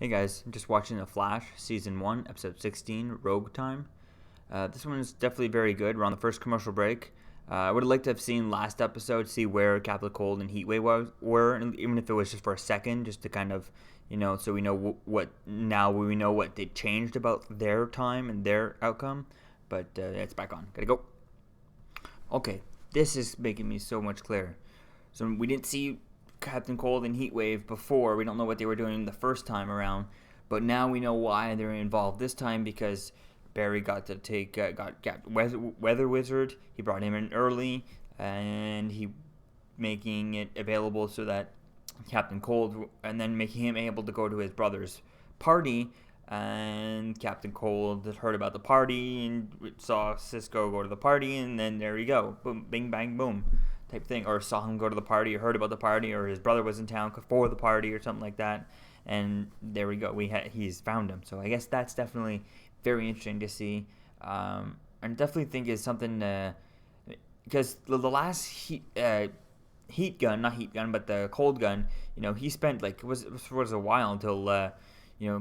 Hey guys, I'm just watching The Flash, Season 1, Episode 16, Rogue Time. This one is definitely very good. We're on the first commercial break. I would have liked to have seen last episode, see where Captain Cold and Heatwave were, and even if it was just for a second, just to kind of, so we know what they changed about their time and their outcome. But it's back on. Gotta go. Okay, this is making me so much clearer. So we didn't see Captain Cold and Heatwave before. We don't know what they were doing the first time around, but now we know why they're involved this time, because Barry got to take got Weather Wizard. He brought him in early, and he making it available so that Captain Cold, and then making him able to go to his brother's party. And Captain Cold heard about the party and saw Cisco go to the party, and then there you go, boom, bing, bang, boom, type thing. Or saw him go to the party, or heard about the party, or his brother was in town for the party, or something like that. And there we go. He's found him. So I guess that's definitely very interesting to see. And definitely think is something because the last heat gun, not heat gun, but the cold gun. He spent it was a while until.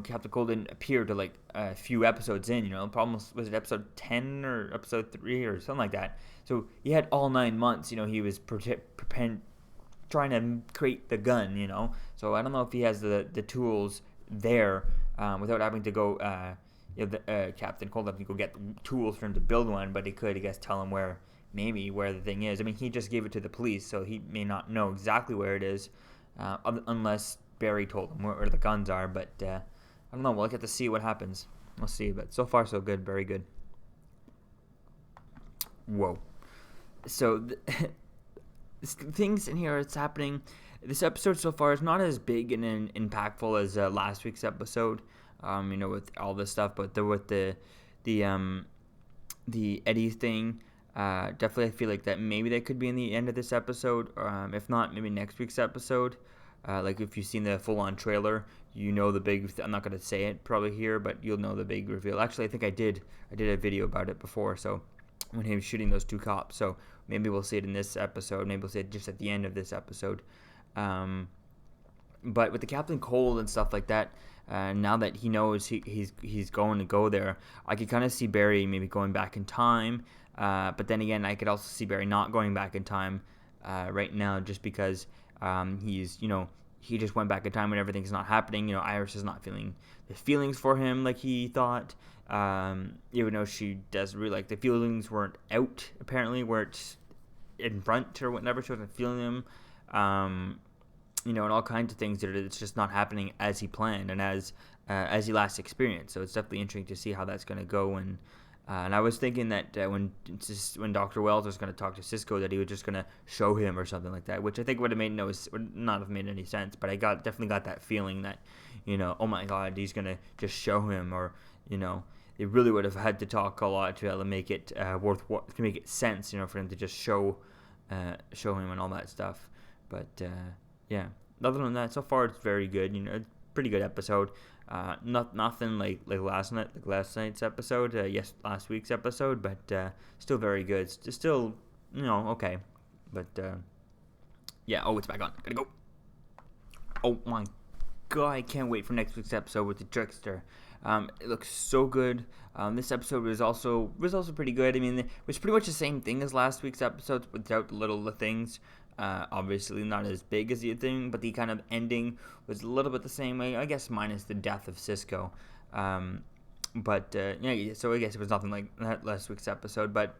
Captain Cold didn't appear to a few episodes in. Almost was it episode 10 or episode 3 or something like that. So he had all 9 months. He was trying to create the gun. So I don't know if he has the tools there without having to go. Captain Cold having to go get tools for him to build one, but he could, I guess, tell him where the thing is. I mean, he just gave it to the police, so he may not know exactly where it is, unless Barry told him where the guns are. But I don't know. We'll get to see what happens. We'll see. But so far, so good. Very good. Whoa. So things in here that's happening. This episode so far is not as big and impactful as last week's episode. With all this stuff, but with the Eddie thing, definitely I feel like that maybe that could be in the end of this episode. If not, maybe next week's episode. If you've seen the full-on trailer, the big. I'm not gonna say it probably here, but you'll know the big reveal. Actually, I think I did a video about it before. So when he was shooting those two cops, so maybe we'll see it in this episode. Maybe we'll see it just at the end of this episode. But with the Captain Cold and stuff like that, now that he knows he's going to go there, I could kind of see Barry maybe going back in time. But then again, I could also see Barry not going back in time right now, just because he just went back in time when everything's not happening. Iris is not feeling the feelings for him like he thought. Even though she does really the feelings weren't out, apparently, weren't in front or whatever. She wasn't feeling them. And all kinds of things that it's just not happening as he planned and as he last experienced. So it's definitely interesting to see how that's going to go. And I was thinking that when Dr. Wells was going to talk to Cisco, that he was just going to show him or something like that, which I think would not have made any sense. But I definitely got that feeling that, oh my God, he's going to just show him, or they really would have had to talk a lot to be able to make it to make it sense, for him to just show him and all that stuff. But yeah, other than that, so far it's very good. Pretty good episode. Nothing like last night's episode. Last week's episode, but still very good. Still, okay. But yeah. Oh, it's back on. Gotta go. Oh my God, I can't wait for next week's episode with the Trickster. It looks so good. This episode was also pretty good. I mean, it was pretty much the same thing as last week's episode without the things. Obviously not as big as the thing, but the kind of ending was a little bit the same way, I guess, minus the death of Cisco. But yeah, so I guess it was nothing like that last week's episode, but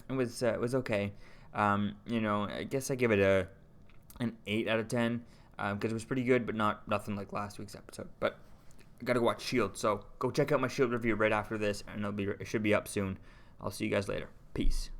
it was okay. I guess I give it an 8 out of 10 because it was pretty good, but nothing like last week's episode. But I gotta go watch S.H.I.E.L.D., so go check out my S.H.I.E.L.D. review right after this, and it should be up soon. I'll see you guys later. Peace.